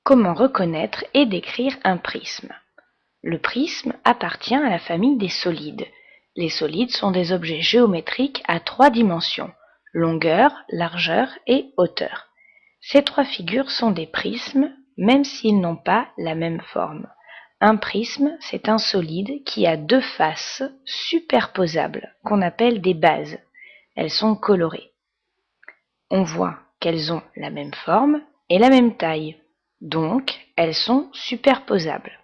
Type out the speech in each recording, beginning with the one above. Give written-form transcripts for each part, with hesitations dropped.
Comment reconnaître et décrire un prisme? Le prisme appartient à la famille des solides. Les solides sont des objets géométriques à 3 dimensions, longueur, largeur et hauteur. Ces 3 figures sont des prismes, même s'ils n'ont pas la même forme. Un prisme, c'est un solide qui a 2 faces superposables, qu'on appelle des bases. Elles sont colorées. On voit qu'elles ont la même forme et la même taille, donc elles sont superposables.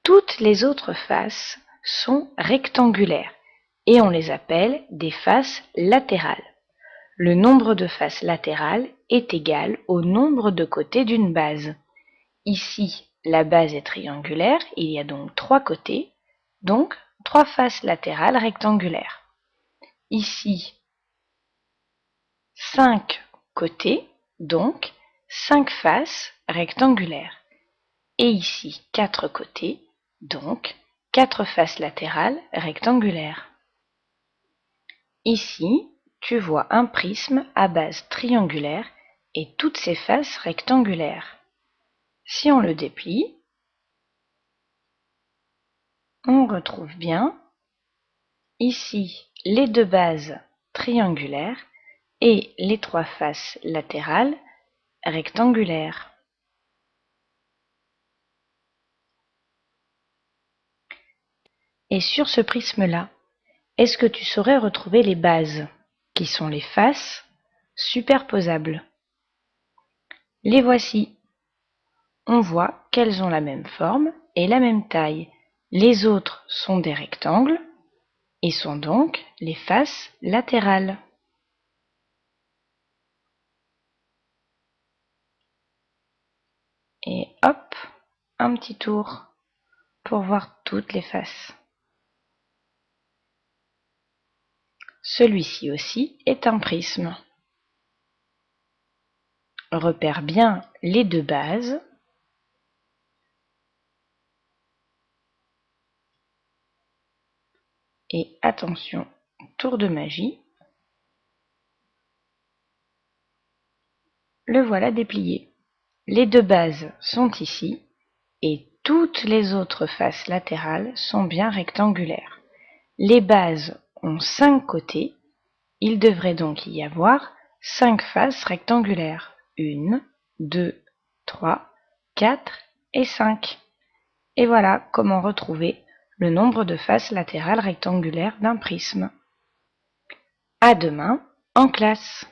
Toutes les autres faces sont rectangulaires et on les appelle des faces latérales. Le nombre de faces latérales est égal au nombre de côtés d'une base. Ici, la base est triangulaire, il y a donc 3 côtés, donc 3 faces latérales rectangulaires. Ici, 5 côtés, donc 5 faces rectangulaires. Et ici, 4 côtés, donc 4 faces latérales rectangulaires. Ici, tu vois un prisme à base triangulaire et toutes ses faces rectangulaires. Si on le déplie, on retrouve bien ici les 2 bases triangulaires et les 3 faces latérales rectangulaires. Et sur ce prisme-là, est-ce que tu saurais retrouver les bases, qui sont les faces superposables? Les voici. On voit qu'elles ont la même forme et la même taille. Les autres sont des rectangles et sont donc les faces latérales. Et hop, un petit tour pour voir toutes les faces. Celui-ci aussi est un prisme. Repère bien les 2 bases. Et attention, tour de magie. Le voilà déplié. Les 2 bases sont ici et toutes les autres faces latérales sont bien rectangulaires. Les bases ont 5 côtés, il devrait donc y avoir 5 faces rectangulaires. 1, 2, 3, 4 et 5. Et voilà comment retrouver le nombre de faces latérales rectangulaires d'un prisme. À demain en classe.